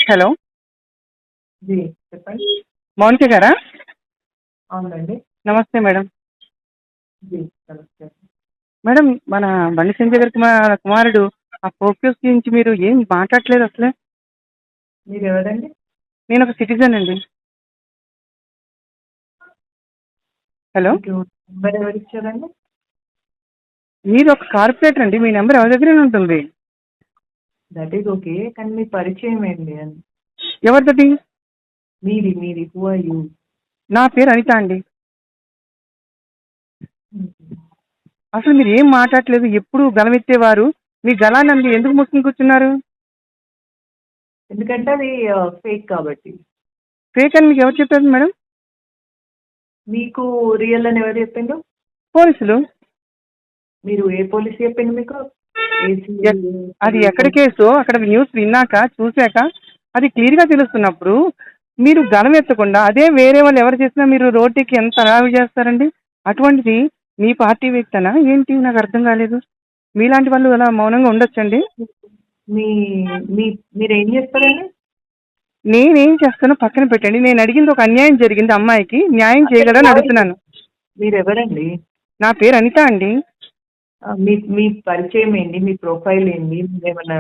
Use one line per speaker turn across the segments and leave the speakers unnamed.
Hello,
G చెప్పండి.
మౌనిక గారా?
అవునండి.
నమస్తే మేడం.
జీ నమస్తే.
మేడం, మన బండి సంజయ్ గారి కుమారుడు ఆ ఫోక్యూస్ గురించి మీరు ఏం మాట్లాడట్లేదు అసలే.
మీరు ఎవరండి?
నేను ఒక సిటిజన్ అండి. హలో,
మీకు నెంబర్ ఎవరు ఇచ్చారండి?
మీరు ఒక కార్పొరేటర్ అండి, మీ నెంబర్ ఎవరి దగ్గర ఉంటుంది?
దట్ ఈస్ ఓకే, కానీ మీ పరిచయం ఏంటి అని.
ఎవరితోటి?
మీది హూ ఆర్ యూ?
నా పేరు అనిత అండి. అసలు మీరు ఏం మాట్లాడట్లేదు, ఎప్పుడు గలమెత్తేవారు. మీ గలాన్ని ఎందుకు మూసుకుని కూర్చున్నారు?
ఎందుకంటే అది ఫేక్ కాబట్టి.
ఫేక్ అని మీకు ఎవరు చెప్పారు మేడం?
మీకు రియల్ అని ఎవరు చెప్పిండు?
పోలీసులు.
మీరు ఏ పోలీస్ చెప్పిండు మీకు?
అది ఎక్కడ కేసు అక్కడ న్యూస్ విన్నాక చూశాక అది క్లియర్గా తెలుస్తున్నప్పుడు మీరు గలం ఎత్తకుండా అదే వేరే వాళ్ళు ఎవరు చేసినా మీరు రోడ్డుకి ఎంత అరావి చేస్తారండి? అటువంటిది మీ పార్టీ వ్యక్తనా ఏంటి? నాకు అర్థం కాలేదు. మీలాంటి వాళ్ళు అలా మౌనంగా ఉండొచ్చండి?
మీ మీరు ఏం చేస్తారండి?
నేనేం చేస్తానో పక్కన పెట్టండి. నేను అడిగింది ఒక అన్యాయం జరిగింది, అమ్మాయికి న్యాయం చేయగలరని అడుగుతున్నాను.
మీరు ఎవరండి?
నా పేరు అనిత అండి.
మీ పరిచయం ఏంటి? మీ ప్రొఫైల్ ఏంటి? ఏమన్నా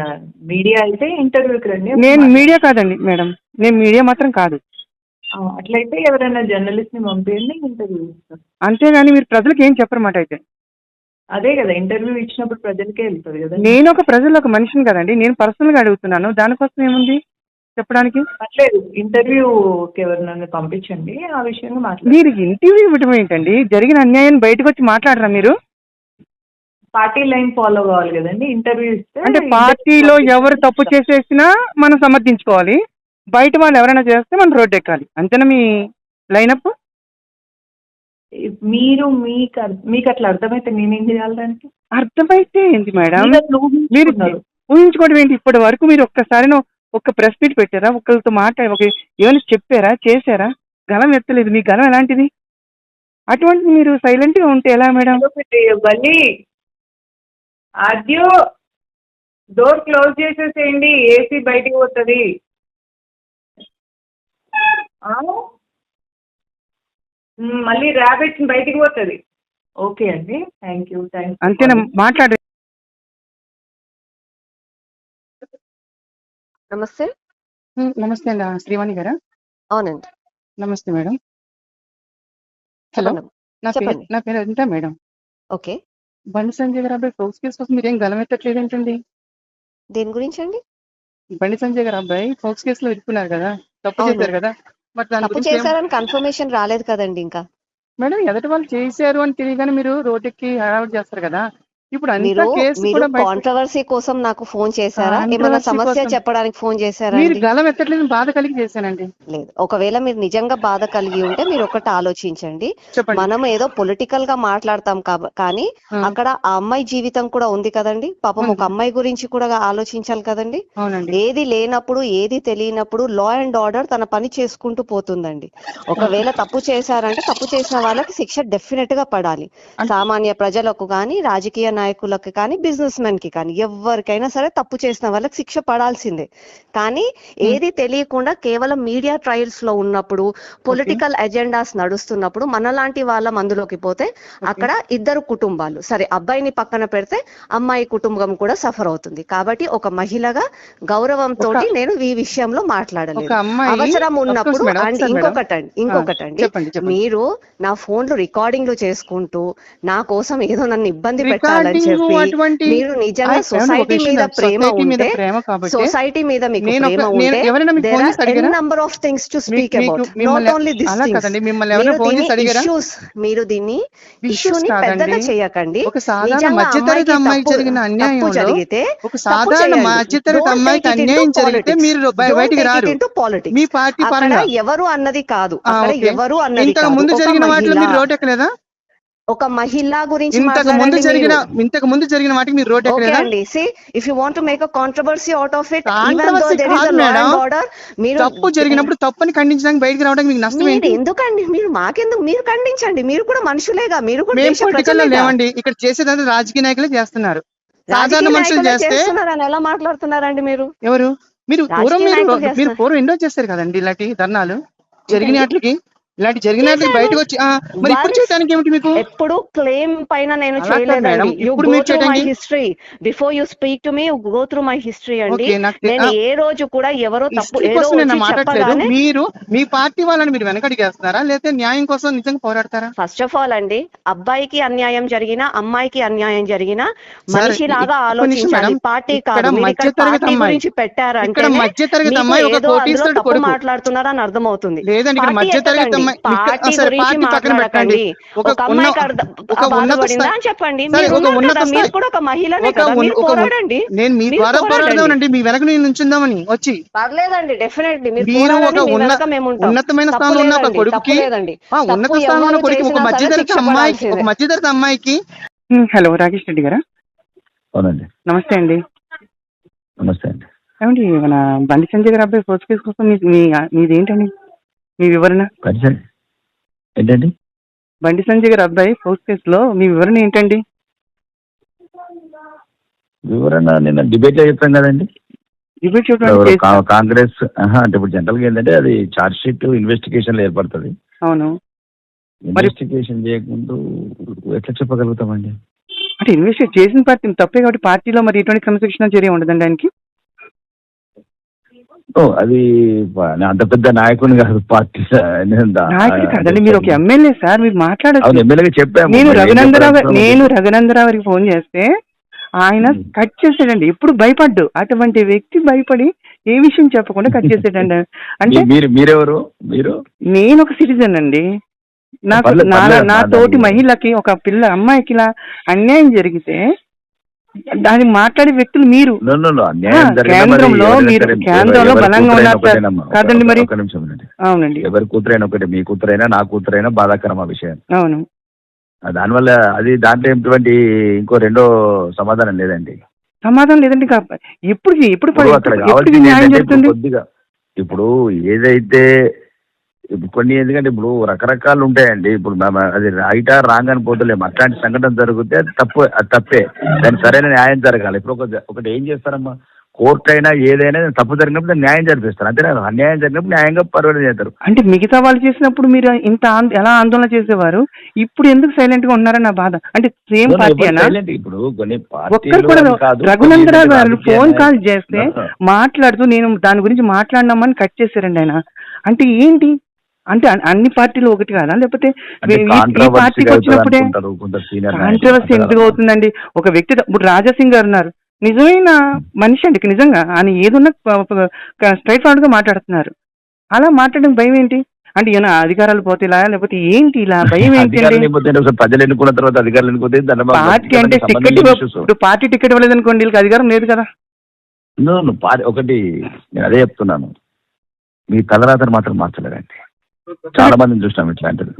మీడియా అయితే ఇంటర్వ్యూకి రండి.
నేను మీడియా కాదండి మేడం, నేను మీడియా మాత్రం కాదు.
అట్లయితే ఎవరైనా జర్నలిస్ట్ ని పంపించండి, ఇంటర్వ్యూ ఇస్తాం.
అంతేగాని మీరు ప్రజలకు ఏం చెప్పరన్నమాట అయితే.
అదే కదా, ఇంటర్వ్యూ ఇచ్చినప్పుడు ప్రజలకే వెళ్తుంది కదా.
నేను ఒక ప్రజలు ఒక మనిషిని కదండి, నేను పర్సనల్గా అడుగుతున్నాను, దానికోసం ఏముంది చెప్పడానికి.
పర్లేదు, ఇంటర్వ్యూకి ఎవరినైనా పంపించండి, ఆ విషయంగా మాట్లాడండి.
మీరు ఇంటర్వ్యూ ఇవ్వడం ఏంటండి? జరిగిన అన్యాయాన్ని బయటకు వచ్చి మాట్లాడరా మీరు?
పార్టీ లైన్ ఫాలో కావాలి కదండి. ఇంటర్వ్యూ ఇస్తే
అంటే పార్టీలో ఎవరు తప్పు చేసేసినా మనం సమర్థించుకోవాలి, బయట వాళ్ళు ఎవరైనా చేస్తే మనం రోడ్డు ఎక్కాలి, అంతేనా మీ లైనప్?
మీరు మీకు అట్లా అర్థమైతే నేనేం చేయాలి దానికి?
అర్థమైతే ఏంటి మేడం? మీరు ఊహించుకోవడం ఏంటి? ఇప్పటి వరకు మీరు ఒక్కసారి ఒక్క ప్రెస్ మీట్ పెట్టారా? ఒకరితో మాట్లాడి ఏమైనా చెప్పారా? చేశారా? గలం ఎత్తలేదు. మీ గలం ఎలాంటిది? అటువంటి మీరు సైలెంట్గా ఉంటే ఎలా మేడం?
బల్లి ఆద్యో డోర్ క్లోజ్ చేసేసేయండి, ఏసీ బయటికి పోతుంది. మళ్ళీ ర్యాబిట్ బయటికి పోతుంది. ఓకే అండి, థ్యాంక్ యూ.
అంతేనా మాట్లాడే?
నమస్తే.
నమస్తే అండి, శ్రీవాణి గారా?
అవునండి.
నమస్తే మేడం. హలో, నా పేరు అనిత మేడం.
ఓకే.
బండి సంజయ్ గారు అబ్బాయి ఫోక్స్ కేసు కోసం మీరేం గలం ఎత్తట్లేదు ఏంటండి?
దేని గురించి అండి?
బండి సంజయ్ గారు అబ్బాయి ఫోక్స్ కేసులో ఇరుక్కున్నారు కదా, తప్పు చేశారు కదా, మరి దాని
తప్పు
గురించి
చేశారని కన్ఫర్మేషన్ రాలేదు కదండి ఇంకా.
మేడం, ఎదటి వాళ్ళు చేశారు అని తెలియగానే మీరు రోడ్డుకి హడావుడి చేస్తారు కదా. ఇప్పుడు అంతా కేసు
మీరు
కూడా
కాంట్రవర్సీ కోసం నాకు ఫోన్ చేశారా? ఏమైనా సమస్య చెప్పడానికి ఫోన్ చేశారా?
మీరు గలం ఎత్తట్లేదు, బాధ కలిగి చేశానండి.
లేదు, ఒకవేళ మీరు నిజంగా బాధ కలిగి ఉంటే మీరు ఒకటి ఆలోచించండి. మనం ఏదో పొలిటికల్ గా మాట్లాడతాం కానీ అక్కడ ఆ అమ్మాయి జీవితం కూడా ఉంది కదండి. పాపం ఒక అమ్మాయి గురించి కూడా ఆలోచించాలి కదండి. ఏది లేనప్పుడు, ఏది తెలియనప్పుడు లా అండ్ ఆర్డర్ తన పని చేసుకుంటూ పోతుందండి. ఒకవేళ తప్పు చేశారంటే తప్పు చేసిన వాళ్ళకి శిక్ష డెఫినెట్ గా పడాలి. సామాన్య ప్రజలకు కానీ, రాజకీయ నాయకులకు కానీ, బిజినెస్ మెన్ కి కానీ, ఎవరికైనా సరే తప్పు చేసిన వాళ్ళకి శిక్ష పడాల్సిందే. కానీ ఏది తెలియకుండా కేవలం మీడియా ట్రయల్స్ లో ఉన్నప్పుడు, పొలిటికల్ ఎజెండాస్ నడుస్తున్నప్పుడు మనలాంటి వాళ్ళం అందులోకి పోతే అక్కడ ఇద్దరు కుటుంబాలు, సరే అబ్బాయిని పక్కన పెడితే అమ్మాయి కుటుంబం కూడా సఫర్ అవుతుంది. కాబట్టి ఒక మహిళగా గౌరవంతో నేను ఈ విషయంలో మాట్లాడలేదు. అవసరం ఉన్నప్పుడు. అండ్ ఇంకొకటండి, మీరు నా ఫోన్లు రికార్డింగ్లు చేసుకుంటూ నా కోసం ఏదో నన్ను ఇబ్బంది పెట్టాలని చెప్పి, మీరు నిజంగా సొసైటీ మీద ప్రేమ ఉంటే, సొసైటీ మీద మీకు ప్రేమ ఉంటే, there are n number of things to speak about, not only this things. మీరు దీన్ని ఇష్యూని పెద్దగా చేయకండి. నిజంగా తప్పు జరిగితే ఎవరు అన్నది కాదు, అక్కడ ఎవరు అన్నది కాదు. ఒక మహిళ గురించి
ఇంతకు ముందు జరిగిన వాటికి మీరు రోడ్ ఎక్కలేదా?
If you want to make a controversy out of it,
మీరు తప్పు జరిగినప్పుడు తప్పుని ఖండించడానికి బయటికి రావడానికి మీకు నష్టం ఏంటి?
ఎందుకండి మీరు ఖండించండి, మీరు కూడా మనుషులేగా, మీరు కూడా
లేవండి. ఇక్కడ చేసేదంతా రాజకీయ నాయకులే చేస్తున్నారు. సాధారణ మనుషులు చేస్తే
ఎలా మాట్లాడుతున్నారండి మీరు?
ఎవరు? మీరు పూర్వం
రాజకీయ
మీరు
నాయకులు
మీరు
చేస్తారు.
పూర్వం ఎన్నో చేస్తారు కదండి ఇలాంటి ధర్నాలు జరిగిన వాటికి, ఇలాంటి జరిగిన వాటికి
చేశాను.
బయటకు వచ్చి మరి ఇప్పుడు
వాళ్ళు
చేయడానికి ఏమిటి మీకు?
ఎప్పుడు క్లెయిమ్ పైన నేను
అలా కాదు
చేయలేదండి.
మేడం,
యు
ఇప్పుడు
గో
మీరు
త్రూ మై
చేయడానికి
history before you speak to me, go through my history అండి.
ఓకే, నాకు
నేను ఏ రోజు కూడా ఎవరో తప్పు
హిస్టరీ
ఏదో
కోసం నేను
వచ్చి
మాట్లాడలేదు.
చెప్పగానే,
మీరు మీ పార్టీ వాళ్ళని మీరు వెనకడిగేస్తున్నారా లేకపోతే న్యాయం కోసం నిజంగా పోరాడతారా?
ఫస్ట్ ఆఫ్ ఆల్ అండి, అబ్బాయికి అన్యాయం జరిగినా అమ్మాయికి అన్యాయం జరిగినా
సార్,
మనిషిలాగా
ఒక్క నిమిషం
ఆలోచించాలి.
మేడం.
పార్టీ
ఇక్కడ
కాదు. మీరు ఇక్కడ
మధ్యతరగతి
పార్టీ
అమ్మాయి,
గురించి పెట్టారంటే
ఇక్కడ మధ్యతరగతి అమ్మాయి ఒక
ఏదో అందులో
కోటీశ్వరుడు
తప్పు
కొడుకు.
మాట్లాడుతున్నారని అర్థమవుతుంది.
లేదండి, ఇక్కడ
పార్టీ
మధ్యతరగతి
ఎత్తకండి,
అమ్మాయి
పార్టీ
సరే,
గురించి
పార్టీ పక్కన పెట్టండి.
మాట్లాడకండి.
ఒక
ఒక అమ్మాయికి బాధపడిందా అని చెప్పండి.
సరే,
మీరు
ఒక
ఉన్నారు
ఉన్నత
కదా, మీరు
స్థాయి,
కూడా ఒక మహిళనే
ఒక
కదా, మీరు పోరాడండి.
నేను మీ
మీరు
ద్వారా
పోరాడండి.
పోరాడదామనండి, మీ వెనక నేను నుంచుందామని వచ్చి.
పర్లేదండి, డెఫినెట్లీ మీరు
మీరు
పోరాడండి,
ఒక
మీ వెనక మేము ఉంటాం.
ఉన్నతమైన
తప్పు
స్థానంలో ఉన్న ఒక
లేదండి,
కొడుకుకి,
తప్పు లేదండి.
ఉన్నత
తప్పు
స్థానంలో ఉన్న
ఎవరు
కొడుకు, ఒక
చేసినా సరే
మధ్యతరగతి
శిక్ష
అమ్మాయికి, ఒక
పడాల్సిందే.
మధ్యతరగతి అమ్మాయికి. హలో, రాకేష్ రెడ్డి గారా?
అవునండి,
నమస్తే అండి.
నమస్తే అండి.
ఏమండి, మన బండి సంజయ్ గారి అబ్బాయి ఫోర్స్ కేసు కోసం మీది ఏంటండి మీ వివరణ?
పరిచయం ఏంటండి?
బండి సంజయ్ గారి అబ్బాయి ఫోర్స్ కేసులో మీ వివరణ ఏంటండి?
వివరణ నిన్న డిబేట్ లో చెప్పాం కదండి.
డిబేట్
కాంగ్రెస్ అంటే ఇప్పుడు జనరల్ గా ఏంటంటే అది చార్జ్ షీట్ ఇన్వెస్టిగేషన్ లో ఏర్పడుతుంది.
అవును,
ఇన్వెస్టిగేషన్ చేయకుండా ఎట్లా చెప్పగలుగుతామండి?
అంటే ఇన్వెస్టిగేట్ చేసిన పార్టీ తప్పే కాబట్టి పార్టీలో మరి ఎటువంటి క్రమశిక్షణ చర్య ఉండదండి ఆయనకి?
అది అంత పెద్ద నాయకుని కాదు పార్టీ
నాయకుడు కాదండి, మీరు ఒక ఎమ్మెల్యే సార్, మీరు మాట్లాడచ్చు.
ఎమ్మెల్యేగా చెప్పాము.
నేను రఘునందరావు గారికి ఫోన్ చేస్తే ఆయన కట్ చేసాడండి. ఎప్పుడు భయపడ్డు, అటువంటి వ్యక్తి భయపడి ఏ విషయం చెప్పకుండా కట్ చేసాడండి. అంటే
మీరెవరు? మీరు?
నేను ఒక సిటిజన్ అండి. నాకు నా తోటి మహిళకి, ఒక అమ్మాయికి ఇలా అన్యాయం జరిగితే దాన్ని మాట్లాడే వ్యక్తులు మీరు కేంద్రంలో బలంగా ఉన్నారు కాదండి మరి? అవునండి,
ఎవరి కూతురైనా ఒకటి, మీ కూతురైనా నా కూతురైనా బాధాకరం ఆ విషయం.
అవును,
దానివల్ల అది దాంట్లో ఎటువంటి ఇంకో రెండో సమాధానం లేదండి.
సమాధానం లేదండి. ఎప్పుడు న్యాయం జరుగుతుంది?
కొద్దిగా ఇప్పుడు ఏదైతే కొన్ని, ఎందుకంటే ఇప్పుడు రకరకాలు ఉంటాయండి. ఇప్పుడు అది రైటా రాంగ్ అని పోతలేము. అట్లాంటి సంఘటన జరిగితే అది తప్పే, దానికి సరైన న్యాయం జరగాలి. ఇప్పుడు ఒకటి ఏం చేస్తారమ్మా, కోర్టు అయినా ఏదైనా తప్పు జరిగినప్పుడు న్యాయం జరిపిస్తారు, అంతేనా? అన్యాయం జరిగినప్పుడు న్యాయంగా పరిగణ చేస్తారు.
అంటే మిగతా వాళ్ళు చేసినప్పుడు మీరు ఎలా ఆందోళన చేసేవారు, ఇప్పుడు ఎందుకు సైలెంట్ గా ఉన్నారని నా బాధ. అంటే సేమ్ పార్టీ
ఇప్పుడు కొన్ని
ఒక్కరు కూడా రఘునందరావు గారు ఫోన్ కాల్ చేస్తే మాట్లాడుతూ నేను దాని గురించి మాట్లాడినామని కట్ చేశారండి ఆయన. అంటే ఏంటి అంటే అన్ని పార్టీలు ఒకటి కాదా, లేకపోతే ఈ పార్టీకి వచ్చినప్పుడే కాంట్రవర్సీ ఎందుకు అవుతుందండి? ఒక వ్యక్తి, ఇప్పుడు రాజాసింగ్ గారు ఉన్నారు, నిజమైన మనిషి అండి, నిజంగా ఆయన ఏదున్నా స్ట్రైట్ ఫార్వర్డ్ గా మాట్లాడుతున్నారు. అలా మాట్లాడడం భయం ఏంటి? అంటే ఏమైనా అధికారాలు పోతే ఇలా, లేకపోతే ఏంటి ఇలా భయం ఏంటి?
ప్రజలు ఎన్నుకున్న తర్వాత అధికారులు ఎన్నుకోతే
పార్టీ అంటే టికెట్, ఇప్పుడు పార్టీ టికెట్ ఇవ్వలేదు అనుకోండి, వీళ్ళకి అధికారం లేదు కదా.
ఒకటి నేను అదే చెప్తున్నాను, మీ తలరాతను మాత్రం మార్చలేదండి. చాలా మందిని చూసినాం ఇట్లాంటిది.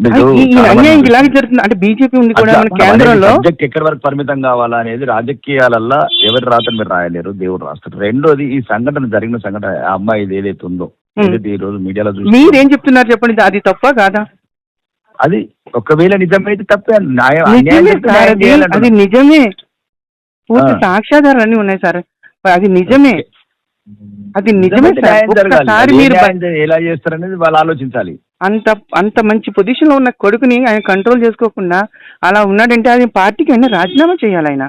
అన్యాయం ఇలాగే జరుగుతుంది. అంటే బీజేపీ ఉంది కూడా కేంద్రంలో.
సబ్జెక్ట్ ఎక్కడి వరకు పరిమితం కావాలా అనేది రాజకీయాలల్లో ఎవరి రాతను మీరు రాయలేరు, దేవుడు రాస్తారు. రెండోది, ఈ సంఘటన జరిగిన సంఘటన ఆ అమ్మాయి ఏదైతే ఉందో, ఏదైతే ఈ రోజు మీడియాలో చూసి
మీరేం చెప్తున్నారు చెప్పండి, అది తప్ప కాదా?
అది ఒకవేళ నిజమైతే తప్పే,
అది నిజమే, పూర్తి సాక్ష్యాధారాలు అన్ని ఉన్నాయి సార్, అది నిజమే, అది నిజమే సార్. ఒక్కసారి మీరు
ఎలా చేస్తారనేది వాళ్ళు ఆలోచించాలి.
అంత మంచి పొజిషన్ లో ఉన్న కొడుకుని ఆయన కంట్రోల్ చేసుకోకుండా అలా ఉన్నాడంటే అది పార్టీకి ఆయన రాజీనామా చేయాలి. ఆయన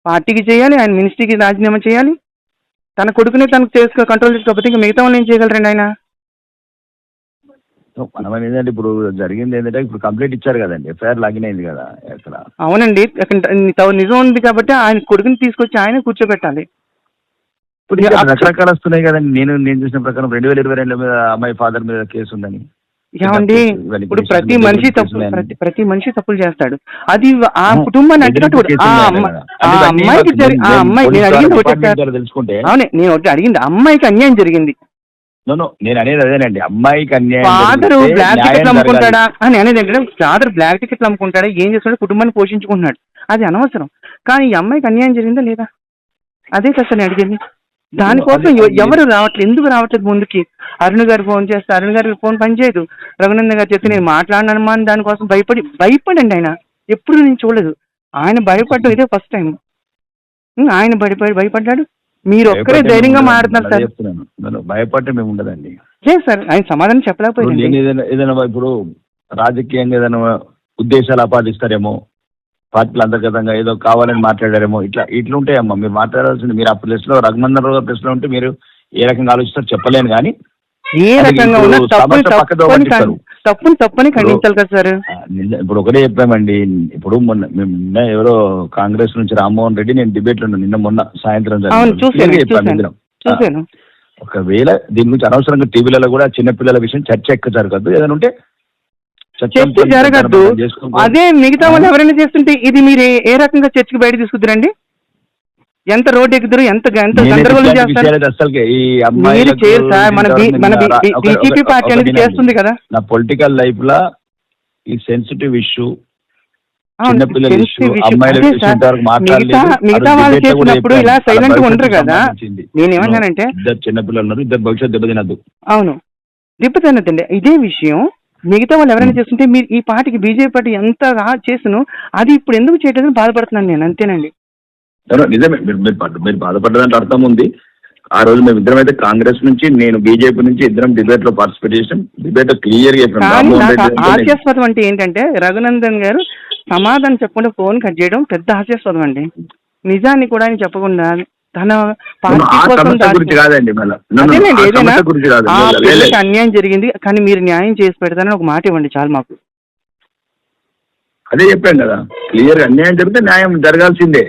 పార్టీకి చేయాలి, ఆయన మినిస్ట్రీకి రాజీనామా చేయాలి. తన కొడుకుని తనకు కంట్రోల్ చేసుకోకపోతే ఇంకా మిగతా వాళ్ళు ఏం చేయగలరండి ఆయన?
మనం ఏంటంటే ఇప్పుడు జరిగింది ఏంటంటే ఇప్పుడు కంప్లైంట్ ఇచ్చారు కదండి, ఎఫ్ఐఆర్ లాగిన్ అయింది కదా అక్కడ.
అవునండి, నిజం ఉంది కాబట్టి ఆయన కొడుకుని తీసుకొచ్చి ఆయన కూర్చోబెట్టాలి.
ఇప్పుడు రకరకాలు వస్తున్నాయి కదండి. నేను చూసిన ప్రకారం 2022 మీద అమ్మాయి ఫాదర్ మీద కేసు ఉందని.
ఏమండి, ఇప్పుడు ప్రతి మనిషి తప్పులు చేస్తాడు. అది ఆ కుటుంబాన్ని తెలుసుకుంటే నేను ఒకటి అడిగింది, అమ్మాయికి అన్యాయం జరిగింది.
నేను అనేది అదేనండి, అమ్మాయికి అన్యాయం.
ఫాదర్ బ్లాక్ టికెట్లు అమ్ముకుంటాడా అని అనేది ఏంటంటే, ఫాదర్ బ్లాక్ టికెట్లు అమ్ముకుంటాడా, ఏం చేస్తాడు, కుటుంబాన్ని పోషించుకుంటున్నాడు, అది అనవసరం. కానీ ఈ అమ్మాయికి అన్యాయం జరిగిందా లేదా, అదే కదా నేను అడిగింది. దానికోసం ఎవరు రావట్లేదు, ఎందుకు రావట్లేదు ముందుకి? అరుణ్ గారు ఫోన్ చేస్తే అరుణ్ గారికి ఫోన్ పనిచేయదు. రఘునందన్ గారు చెప్తే నేను మాట్లాడినానమ్మా అని దానికోసం భయపడండి. ఆయన ఎప్పుడు నేను చూడలేదు ఆయన భయపడ్డం, ఇదే ఫస్ట్ టైం. ఆయన భయపడ్డాడు. మీరు ఒక్కరే
భయపడితే
ధైర్యంగా
మేము
మాట్లాడుతున్నారు
ఉండదండి.
సార్.
అదే చెప్తున్నాను. నేను భయపడితే మేము ఉండదండి.
లేదు సార్, ఆయన సమాధానం
ఇప్పుడు
చెప్పలేకపోయింది.
నేను ఏదైనా ఇప్పుడు రాజకీయంగా ఏదైనా ఉద్దేశాలు ఆపాదిస్తారేమో, పార్టీలు అంతర్గతంగా ఏదో కావాలని మాట్లాడారేమో, ఇట్లా ఉంటాయమ్మా. మీరు మాట్లాడాల్సింది మీరు ఆ ప్లేస్లో రఘునందన్ రావు ప్లేస్లో ఉంటే మీరు ఏ రకంగా ఆలోచిస్తారో చెప్పలేను కానీ
ఏ
అది
రకంగా
ఇప్పుడు
ఉన్నా
సమస్య పక్కదో పట్టిస్తారు.
తప్పుని ఖండించాలి కదా సార్.
ఇప్పుడు ఒకటే చెప్పామండి. ఇప్పుడు నిన్న ఎవరో కాంగ్రెస్ నుంచి రామ్మోహన్ రెడ్డి నేను డిబేట్లో ఉన్నాను నిన్న మొన్న సాయంత్రం
అవును, చూశాను
చెప్పాను.
చూశాను.
ఒకవేళ దీని గురించి అనవసరంగా టీవీలలో కూడా చిన్నపిల్లల విషయం చర్చ ఎక్కువ జరగదు. ఏదైనా ఉంటే
చర్చ జరగద్దు. అదే మిగతా వాళ్ళు ఎవరైనా చేస్తుంటే ఇది మీరు ఏ రకంగా చర్చకి బయట తీసుకుద్దురండి? ఎంత రోడ్ ఎక్కుదురు, ఎంత గందరగోళం చేస్తారు.
అసలు ఈ
మీరు
అమ్మాయిలకు
చేయరు సార్. మన బీజేపీ పార్టీ అనేది
ఒకటి
చేస్తుంది కదా.
నా పొలిటికల్ లైఫ్ లా ఈ సెన్సిటివ్ ఇష్యూ, చిన్నపిల్లల ఇష్యూ, అమ్మాయిల విషయం ఇంతవరకు మాట్లాడలేదు.
మిగతా వాళ్ళు చేసినప్పుడు ఇలా సైలెంట్ గా ఉండరు కదా. నేనేమన్నానంటే
ఇద్దరు చిన్నపిల్లలు ఉన్నారు, ఇద్దరు భవిష్యత్తు దెబ్బతినద్దు.
అవును, దెబ్బతినద్దండి. ఇదే విషయం మిగతా వాళ్ళు ఎవరైనా చేస్తుంటే మీరు ఈ పార్టీకి బీజేపీ పార్టీ ఎంత చేస్తును అది ఇప్పుడు ఎందుకు చేయట్లేదని బాధపడుతున్నాను నేను, అంతేనండి.
నిజమే, మీరు బాధపడ్డదంటే అర్థం ఉంది. ఆ రోజు మేము ఇద్దరం అయితే కాంగ్రెస్ నుంచి, నేను బీజేపీ నుంచి ఇద్దరం డిబేట్ లో పార్టిసిపేట్ చేసాం. డిబేట్ లో క్లియర్ గా
కానీ నాకు హాస్యాస్పదం అంటే ఏంటంటే రఘునందన్ గారు సమాధానం చెప్పకుండా ఫోన్ కట్ చేయడం పెద్ద హాస్యాస్పదం అండి. నిజాన్ని కూడా ఆయన చెప్పకుండా తన పార్టీ కోసం
గురించి కాదండి.
అదేనండి, ఏదైనా
గురించి కాదు,
ఆ పిల్లకి అన్యాయం జరిగింది కానీ మీరు న్యాయం చేసి పెడతానని ఒక మాట ఇవ్వండి చాలు మాకు.
అదే చెప్పాను కదా, క్లియర్ అన్యాయం జరిగితే న్యాయం జరగాల్సిందే.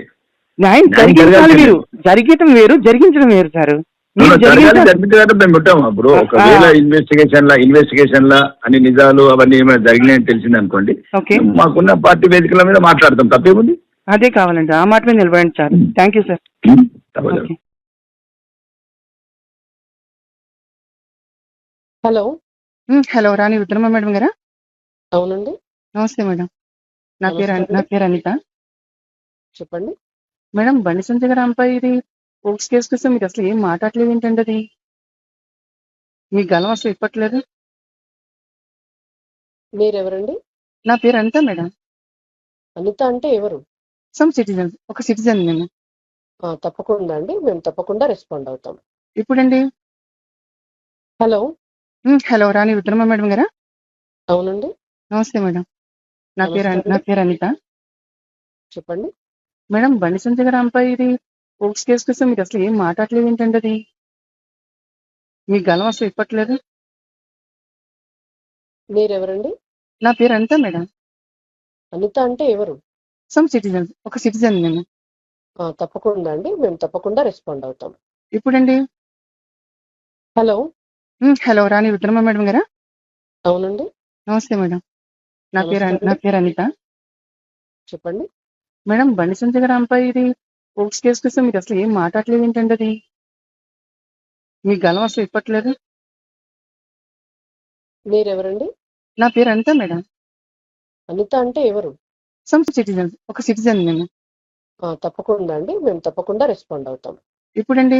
న్యాయం జరిగించాలి. మీరు జరిగటం వేరు, జరిగించడం వేరు సార్.
జరిగించాలంటే మేము ఉంటాం. అప్పుడు ఒకవేళ ఇన్వెస్టిగేషన్ లా అన్ని నిజాలు అవన్నీ ఏమైనా జరిగినాయని తెలిసింది అనుకోండి, మాకున్న పార్టీ వేదికల మీద మాట్లాడతాం, తప్పేముంది.
అదే కావాలండి, ఆ మాట మీద నిలబడండి sir. Thank you sir.
Hello
hello, Rani Rudramma madam గారా?
అవునండి,
నమస్తే మేడం. నా పేరు అనిత.
చెప్పండి
మేడం. బండి సంజయ్ గారు అమ్మాయి ఇది పోక్స్ కేసు కోసం మీరు అసలు ఏం మాట్లాడలేదు ఏంటండి? అది మీ గలం అసలు ఇప్పట్లేదు.
మీరెవరండి?
నా పేరు అనిత మేడం.
అనిత అంటే ఎవరు?
సమ్ సిటిజన్, ఒక సిటిజన్ నేను.
తప్పకుండా అండి, మేము తప్పకుండా రెస్పాండ్ అవుతాం.
ఇప్పుడండి.
హలో
హలో, రాణి రుద్రమ్మ మేడం గారా?
అవునండి,
నమస్తే మేడం. నా పేరు అనిత.
చెప్పండి
మేడం. బండి సంజయ్ గారు అమ్మాయి ఇది పోక్స్ కేసు కోసం మీరు అసలు ఏం మాట్లాడలేదు ఏంటండి? అది మీ గలం అసలు ఇప్పట్లేదు.
మీరెవరండి?
నా పేరు అనిత మేడం.
అనిత అంటే ఎవరు?
సమ్ సిటిజన్, ఒక సిటిజన్ నేను.
తప్పకుండా అండి, మేము తప్పకుండా రెస్పాండ్ అవుతాం.
ఇప్పుడండి.
హలో
హలో, రాణి రుద్రమ్మ మేడం గారా?
అవునండి,
నమస్తే మేడం. నా పేరు అనిత.
చెప్పండి
మేడం. బండి సంజయ్ గారు అమ్మాయి ఇది పోక్స్ కేసు కోసం మీరు అసలు ఏం మాట్లాడలేదు ఏంటండి? అది మీ గలం అసలు ఇప్పట్లేదు.
మీరెవరండి?
నా పేరు అనిత మేడం.
అనిత అంటే ఎవరు?
సమ్ సిటిజన్, ఒక సిటిజన్ నేను.
తప్పకుండా అండి, మేము తప్పకుండా రెస్పాండ్ అవుతాం.
ఇప్పుడండి.